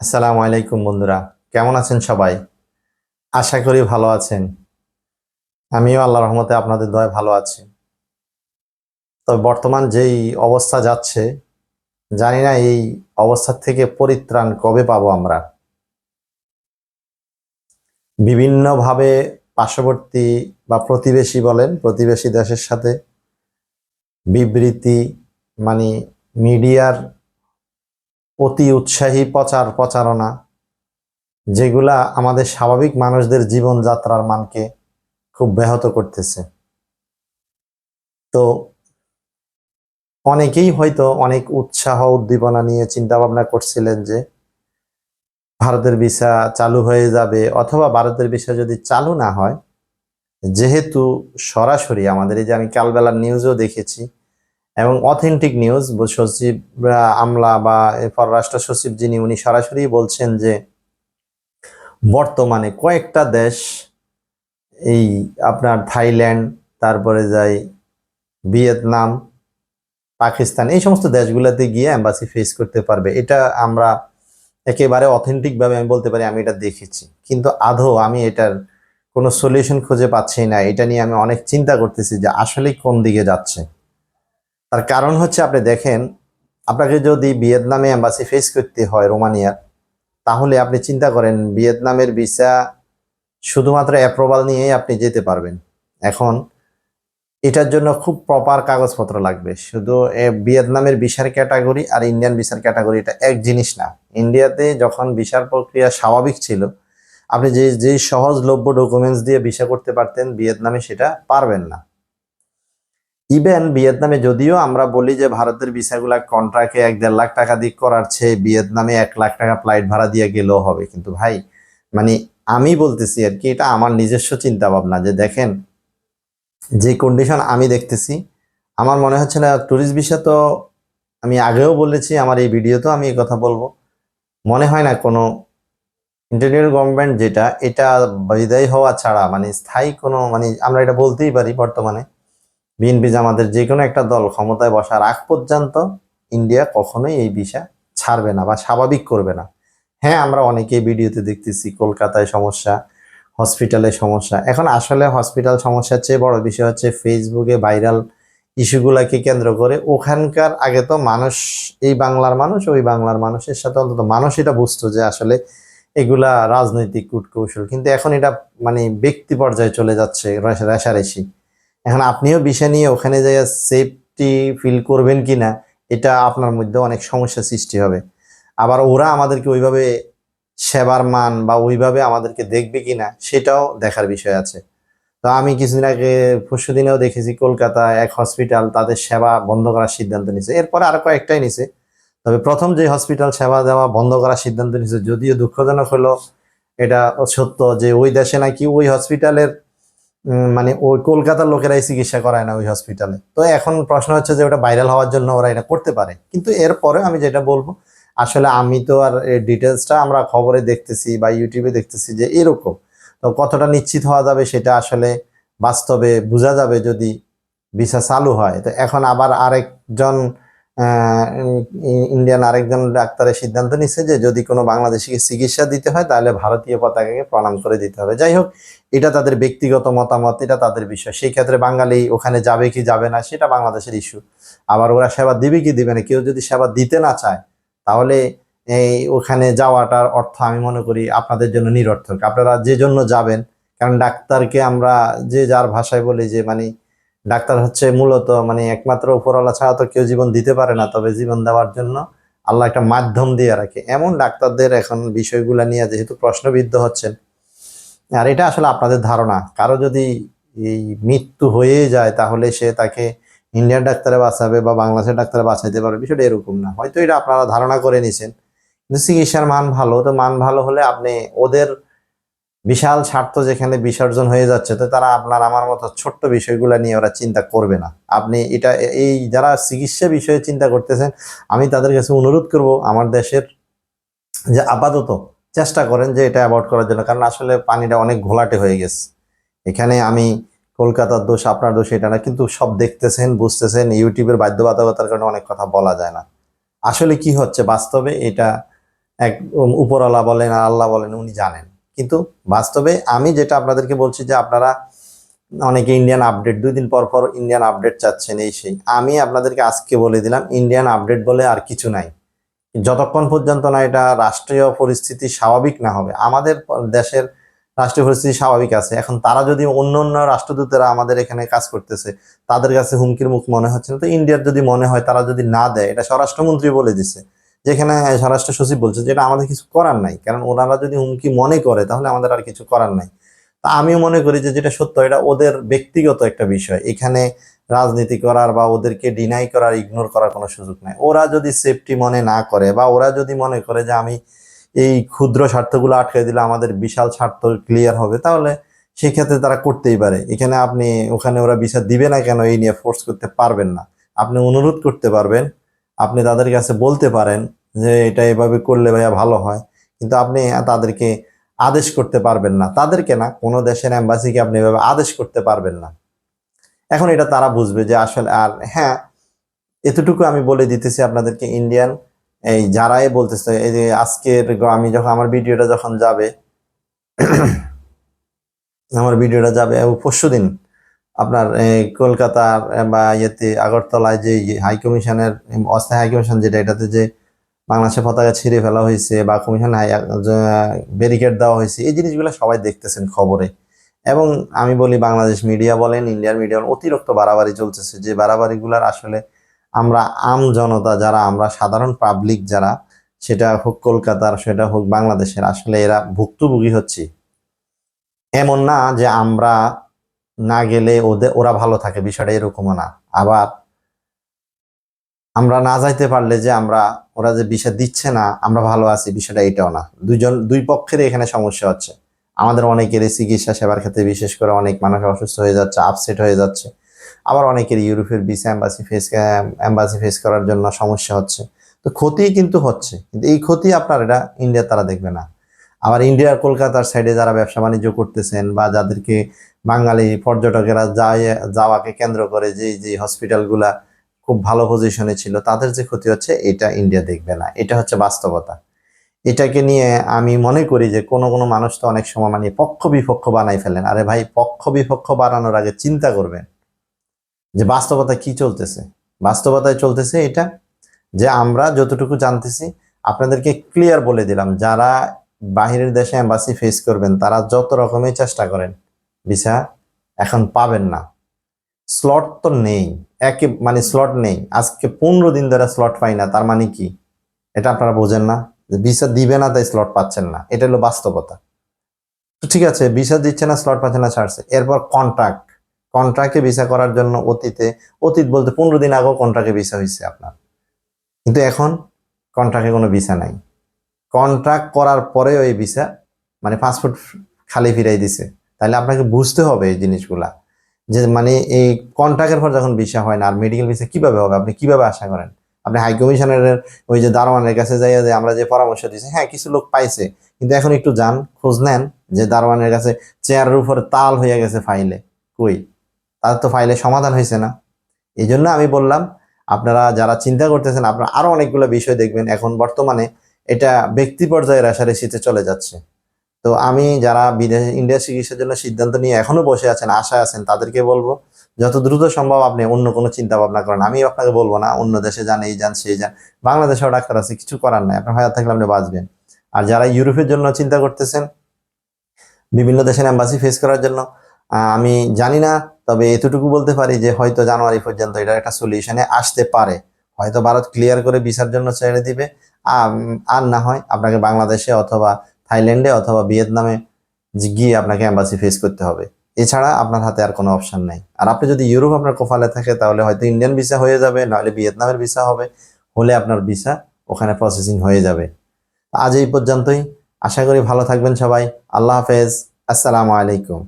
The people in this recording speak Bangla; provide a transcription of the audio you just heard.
আসসালামু আলাইকুম বন্ধুরা, কেমন আছেন সবাই? আশা করি ভালো আছেন। আমিও আল্লাহর রহমতে আপনাদের দয়ায় ভালো আছি। তবে বর্তমান যেই অবস্থা যাচ্ছে, জানি না এই অবস্থা থেকে পরিত্রাণ কবে পাবো আমরা। বিভিন্নভাবে পার্শ্ববর্তী বা প্রতিবেশী বলেন, প্রতিবেশী দেশের সাথে বিবৃতি, মানে মিডিয়ার অতি উৎসাহী প্রচারণা, যেগুলা আমাদের স্বাভাবিক মানুষদের জীবনযাত্রার মানকে খুব ব্যাহত করতেছে। তো অনেকেই হয়তো অনেক উৎসাহ উদ্দীপনা নিয়ে চিন্তা ভাবনা করছিলেন যে ভারতের ভিসা চালু হয়ে যাবে, অথবা ভারতের ভিসা যদি চালু না হয়, যেহেতু সরাসরি আমাদের এই যে আমি কালবেলার নিউজও দেখেছি এবং অথেন্টিক নিউজ, সচিব আমলা বা পররাষ্ট্র সচিব যিনি, উনি সরাসরি বলছেন যে বর্তমানে কয়েকটা দেশ, এই আপনার থাইল্যান্ড, তারপরে যাই ভিয়েতনাম, পাকিস্তান, এই সমস্ত দেশগুলোতে গিয়ে এম্বাসি ফেস করতে পারবে। এটা আমরা একেবারে অথেন্টিক ভাবে আমি বলতে পারি, আমি এটা দেখেছি। কিন্তু আদৌ আমি এটার কোনো সলিউশন খুঁজে পাচ্ছি না। এটা নিয়ে আমি অনেক চিন্তা করতেছি যে আসলে কোন দিকে যাচ্ছে। তার কারণ হচ্ছে, আপনি দেখেন, আপনাকে যদি ভিয়েতনামে এম্বাসি ফেস করতে হয় রোমানিয়ার, তাহলে আপনি চিন্তা করেন ভিয়েতনামের ভিসা শুধুমাত্র অ্যাপ্রুভাল নিয়েই আপনি যেতে পারবেন। এখন এটার জন্য খুব প্রপার কাগজপত্র লাগবে। শুধু ভিয়েতনামের ভিসার ক্যাটাগরি আর ইন্ডিয়ান ভিসার ক্যাটাগরি এটা এক জিনিস না। ইন্ডিয়াতে যখন ভিসার প্রক্রিয়া স্বাভাবিক ছিল, আপনি যে সহজলভ্য ডকুমেন্টস দিয়ে ভিসা করতে পারতেন, ভিয়েতনামে সেটা পারবেন না। ইভেন ভিয়েতনামে যদিও আমরা বলি যে ভারতের ভিসাগুলা কন্ট্রাক্টে 1-1.5 লাখ টাকা দিয়ে করার চেয়ে ভিয়েতনামে 1 লাখ টাকা ফ্লাইট ভাড়া দিয়ে গেলেও হবে। কিন্তু ভাই, মানে আমি বলতেছি আর কি, এটা আমার নিজস্ব চিন্তা ভাবনা, যে দেখেন যে কন্ডিশন আমি দেখতেছি, আমার মনে হচ্ছে না ট্যুরিস্ট ভিসা তো, আমি আগেও বলেছি, আমার এই ভিডিওতেও আমি এই কথা বলবো, মনে হয় না কোনো ইন্টারিয়র গভর্নমেন্ট যেটা, এটা বিদায় হওয়া ছাড়া, মানে স্থায়ী কোনো, মানে আমরা এটা বলতেই পারি বর্তমানে বিএনপি জামাতের যে কোনো একটা দল ক্ষমতায় বসার আগ পর্যন্ত ইন্ডিয়া কখনোই এই ভিসা ছাড়বে না বা স্বাভাবিক করবে না। হ্যাঁ, আমরা অনেকেই ভিডিওতে দেখতেছি কলকাতায় সমস্যা, হসপিটালে সমস্যা। এখন আসলে হসপিটাল সমস্যার চেয়ে বড় বিষয় হচ্ছে ফেসবুকে ভাইরাল ইস্যুগুলাকে কেন্দ্র করে ওখানকার, আগে তো মানুষ, এই বাংলার মানুষ ওই বাংলার মানুষের সাথে অন্তত মানুষ এটা বুঝতো যে আসলে এগুলা রাজনৈতিক কূটকৌশল, কিন্তু এখন এটা মানে ব্যক্তি পর্যায়ে চলে যাচ্ছে, রেষারেষি। এখন আপনিও বিষয় নিয়ে ওখানে যাই সেফটি ফিল করবেন কিনা, এটা আপনার মধ্যে অনেক সমস্যা সৃষ্টি হবে। আবার ওরা আমাদেরকে ওইভাবে সেবার মান বা ওইভাবে আমাদেরকে দেখবে কিনা, সেটাও দেখার বিষয় আছে। তো আমি কিছুদিন আগে, পরশুদিনেও দেখেছি কলকাতায় এক হসপিটাল তাদের সেবা বন্ধ করার সিদ্ধান্ত নিছে, এরপরে আরো কয়েকটাই নিছে। তবে প্রথম যে হসপিটাল সেবা দেওয়া বন্ধ করার সিদ্ধান্ত নিছে, যদিও দুঃখজনক হলো এটা সত্য, যে ওই দেশে নাকি ওই হসপিটালের মানে ওই কলকাতার লোকেরাই চিকিৎসা করায় না ওই হসপিটালে। তো এখন প্রশ্ন হচ্ছে যে ওটা ভাইরাল হওয়ার জন্য ওরা এটা করতে পারে, কিন্তু এরপরে আমি যেটা বলবো, আসলে আমি তো আর ডিটেলসটা আমরা খবরে দেখতেছি বা ইউটিউবে দেখতেছি যে এরকম। তো কতটা নিশ্চিত হওয়া যাবে সেটা আসলে বাস্তবে বোঝা যাবে যদি ভিসা চালু হয়। তো এখন আবার আরেকজন ইন্ডিয়ান আরেকজন ডাক্তারের সিদ্ধান্ত নিচ্ছে যে যদি কোনো বাংলাদেশিকে চিকিৎসা দিতে হয় তাহলে ভারতীয় পতাকাকে প্রণাম করে দিতে হবে। যাই হোক, এটা তাদের ব্যক্তিগত মতামত, এটা তাদের বিষয়। সেই ক্ষেত্রে বাঙালি ওখানে যাবে কি যাবে না সেটা বাংলাদেশের ইস্যু। আবার ওরা সেবা দিবে কি দিবে না, কেউ যদি সেবা দিতে না চায়, তাহলে এই ওখানে যাওয়াটার অর্থ আমি মনে করি আপনাদের জন্য নিরর্থক। আপনারা যে জন্য যাবেন, কারণ ডাক্তারকে আমরা যে যার ভাষায় বলি যে মানে ডাক্তার হচ্ছে মূলত মানে একমাত্র উপরওয়ালা ছাড়া তো কেউ জীবন দিতে পারে না, তবে জীবন দেওয়ার জন্য আল্লাহ একটা মাধ্যম দিয়ে রাখে। এমন ডাক্তারদের এখন বিষয়গুলা নিয়ে যেহেতু প্রশ্নবিদ্ধ হচ্ছেন, আর এটা আসলে আপনাদের ধারণা, কারো যদি এই মৃত্যু হয়ে যায় তাহলে সে তাকে ইন্ডিয়ান ডাক্তারে বাঁচাবে বা বাংলাদেশের ডাক্তারে বাঁচাইতে পারবে, বিষয়টা এরকম না। হয়তো এটা আপনারা ধারণা করে নিছেন, কিন্তু চিকিৎসার মান ভালো, তো মান ভালো হলে আপনি ওদের বিশাল স্বার্থ যেখানে বিসর্জন হয়ে যাচ্ছে, তো তারা আপনার আমার মতো ছোট্ট বিষয়গুলো নিয়ে ওরা চিন্তা করবে না। আপনি এটা, এই যারা চিকিৎসা বিষয়ে চিন্তা করতেছেন, আমি তাদের কাছে অনুরোধ করব আমার দেশের যে আপাতত চেষ্টা করেন যে এটা অ্যাভয়েড করার জন্য, কারণ আসলে পানিটা অনেক ঘোলাটে হয়ে গেছে এখানে। আমি কলকাতার দোষ আপনার দোষ এটা না, কিন্তু সব দেখতেছেন বুঝতেছেন, ইউটিউবের বাধ্যবাধকতার কারণে অনেক কথা বলা যায় না। আসলে কি হচ্ছে বাস্তবে এটা এক উপরওয়ালা বলেন আর আল্লাহ বলেন, উনি জানেন। কিন্তু বাস্তবে আমি যেটা আপনাদেরকে বলছি যে আপনারা অনেকে ইন্ডিয়ান আপডেট 2 দিন পর পর ইন্ডিয়ান আপডেট চাচ্ছেন, এই সেই। আমি আপনাদেরকে আজকে বলে দিলাম, ইন্ডিয়ান আপডেট বলে আর কিছু নাই। যতক্ষণ পর্যন্ত না এটা রাষ্ট্রীয় পরিস্থিতি স্বাভাবিক না হবে। আমাদের দেশের রাষ্ট্রীয় পরিস্থিতি স্বাভাবিক আছে, এখন তারা যদি অন্য অন্য রাষ্ট্রদূতেরা আমাদের এখানে কাজ করতেছে, তাদের কাছে হুমকির মুখ মনে হচ্ছে না, তো ইন্ডিয়ার যদি মনে হয়, তারা যদি না দেয়, এটা স্বরাষ্ট্রমন্ত্রী বলে দিছে, যেখানে স্বরাষ্ট্র সচিব বলছে, যেটা আমাদের কিছু করার নাই, কারণ ওনারা যদি হুমকি মনে করে তাহলে আমাদের আর কিছু করার নাই। তা আমিও মনে করি যে যেটা সত্য, এটা ওদের ব্যক্তিগত একটা বিষয়, এখানে রাজনীতি করার বা ওদেরকে ডিনাই করার, ইগনোর করার কোনো সুযোগ নাই। ওরা যদি সেফটি মনে না করে, বা ওরা যদি মনে করে যে আমি এই ক্ষুদ্র স্বার্থগুলো আটকে দিলে আমাদের বিশাল স্বার্থ ক্লিয়ার হবে, তাহলে সেক্ষেত্রে তারা করতেই পারে। এখানে আপনি ওখানে ওরা ভিসা দিবে না কেন এই নিয়ে ফোর্স করতে পারবেন না। আপনি অনুরোধ করতে পারবেন, আপনি তাদের কাছে বলতে পারেন যে এটা এভাবে করলে ভাইয়া ভালো হয়, কিন্তু আপনি তাদেরকে আদেশ করতে পারবেন না। তাদেরকে না, কোনো দেশের এম্বাসিকে আপনি এভাবে আদেশ করতে পারবেন না। এখন এটা তারা বুঝবে যে আসলে। আর হ্যাঁ, এতটুকু আমি বলে দিতেছি আপনাদেরকে, ইন্ডিয়ান এই যারাই বলতেছে, এই যে আজকের আমি যখন আমার ভিডিওটা যখন যাবে, আমার ভিডিওটা যাবে পরশুদিন, আপনার কলকাতার বা ইয়েতে আগরতলায় যে হাই কমিশনের অস্থায়ী হাই কমিশন, যেটা এটাতে যে বাংলাদেশের পতাকা ছিঁড়ে ফেলা হয়েছে বা কমিশন ব্যারিকেড দেওয়া হয়েছে, এই জিনিসগুলো সবাই দেখতেছেন খবরে। এবং আমি বলি, বাংলাদেশ মিডিয়া বলেন, ইন্ডিয়ান মিডিয়া বলেন, অতিরিক্ত বাড়াবাড়ি চলতেছে, যে বাড়াবাড়িগুলার আসলে আমরা আম জনতা যারা, আমরা সাধারণ পাবলিক যারা, সেটা হোক কলকাতার, সেটা হোক বাংলাদেশের, আসলে এরা ভুক্তভোগী হচ্ছি। এমন না যে আমরা না গেলে ওরা ভালো থাকে, বিষয়টা এরকমও না। আবার আমরা না যাইতে পারলে যে আমরা, ওরা যে বিষয় দিচ্ছে না, আমরা ভালো আছি, বিষয়টা এটাও না। দুই পক্ষের এখানে সমস্যা হচ্ছে। আমাদের অনেকেরই চিকিৎসা সেবার ক্ষেত্রে, বিশেষ করে অনেক মানুষ অসুস্থ হয়ে যাচ্ছে, আপসেট হয়ে যাচ্ছে। আবার অনেকের ইউরোপের ভিসা এম্বাসি ফেস করার জন্য সমস্যা হচ্ছে। তো ক্ষতি কিন্তু হচ্ছে, কিন্তু এই ক্ষতি আপনার এটা ইন্ডিয়া তারা দেখবে না। আবার ইন্ডিয়ার কলকাতার সাইডে যারা ব্যবসা বাণিজ্য করতেছেন, বা যাদেরকে বাঙালি পর্যটকেরা যাওয়াকে কেন্দ্র করে যে যে হসপিটালগুলা খুব ভালো পজিশনে ছিল, তাদের যে ক্ষতি হচ্ছে, এটা ইন্ডিয়া দেখবে না। এটা হচ্ছে বাস্তবতা। এটাকে নিয়ে আমি মনে করি যে কোনো কোনো মানুষ তো অনেক সময় মানে পক্ষ বিপক্ষ বানাই ফেলেন। আরে ভাই, পক্ষ বিপক্ষ বানানোর আগে চিন্তা করবেন যে বাস্তবতা কি চলতেছে। বাস্তবতায় চলতেছে এটা, যে আমরা যতটুকু জানতেছি আপনাদেরকে ক্লিয়ার বলে দিলাম, যারা বাহিরের দেশে এম্বাসি ফেস করবেন, তারা যত রকমের চেষ্টা করেন, ভিসা এখন পাবেন না। স্লট তো নেই, মানে স্লট নেই। আজকে 15 দিন ধরে স্লট পাই না, তার মানে কি? এটা আপনারা বোঝেন না? ভিসা দিবে না তাই স্লট পাচ্ছেন না, এটা হলো বাস্তবতা। তো ঠিক আছে, ভিসা দিচ্ছে না, স্লট পাচ্ছে না, ছাড়ছে। এরপর কন্ট্রাক্টে ভিসা করার জন্য অতীত বলতে 15 দিন আগেও কন্ট্রাক্টে ভিসা হয়েছে আপনার, কিন্তু এখন কন্ট্রাক্টে কোনো ভিসা নাই। কন্ট্রাক্ট করার পরেও এই ভিসা, মানে পাসপোর্ট খালি ফিরাই দিছে। তাহলে আপনাকে বুঝতে হবে এই জিনিসগুলা, যে মানে এই কন্ট্রাক্টের পর যখন ভিসা হয় না, আর মেডিকেল ভিসা কিভাবে হবে? আপনি কিভাবে আশা করেন? আপনি হাই কমিশনের ওই যে দারোয়ানের কাছে যাইয়া যে আমরা যে পরামর্শ দিয়েছি, হ্যাঁ কিছু লোক পাইছে, কিন্তু এখন একটু যান, খোঁজ নেন যে দারোয়ানের কাছে চেয়ারের উপরে তাল হয়ে গেছে ফাইলে, কই তাদের তো ফাইলে সমাধান হয়েছে না। এই জন্য আমি বললাম, আপনারা যারা চিন্তা করতেছেন, আপনারা আরো অনেকগুলো বিষয় দেখবেন। এখন বর্তমানে এটা ব্যক্তি পর্যায়ে রেষারেষিতে চলে যাচ্ছে। তো আমি যারা ইন্ডিয়া চিকিৎসার জন্য সিদ্ধান্ত নিয়ে এখনো বসে আছেন, আশায় আছেন, তাদেরকে বলবো যত দ্রুত সম্ভব আপনি অন্য কোনো চিন্তা ভাবনা করেন। আমি আপনাকে বলবো না অন্য দেশে যান, এই যান সেই যান, বাংলাদেশেও ডাক্তার আছে, কিছু করার নাই, আপনার হায়াত থাকলে আপনি বাঁচবেন। আর যারা ইউরোপের জন্য চিন্তা করতেছেন, বিভিন্ন দেশের এম্বাসি ফেস করার জন্য, আমি জানি না, তবে এতটুকু বলতে পারি যে হয়তো জানুয়ারি পর্যন্ত এটা একটা সলিউশনে আসতে পারে। হয়তো ভারত ক্লিয়ার করে ভিসার জন্য ছেড়ে দিবে। আর না হয় আপনাকে বাংলাদেশে অথবা থাইল্যান্ডে অথবা ভিয়েতনামে গিয়ে আপনাকে এম্বাসি ফেস করতে হবে। এছাড়া আপনার হাতে আর কোনো অপশন নাই। আর আপনি যদি ইউরোপ আপনার কপালে থাকে, তাহলে হয়তো ইন্ডিয়ান ভিসা হয়ে যাবে, নাহলে ভিয়েতনামের ভিসা হবে, হলে আপনার ভিসা ওখানে প্রসেসিং হয়ে যাবে। আজ এই পর্যন্তই। আশা করি ভালো থাকবেন সবাই। আল্লাহ হাফেজ। আসসালামু আলাইকুম।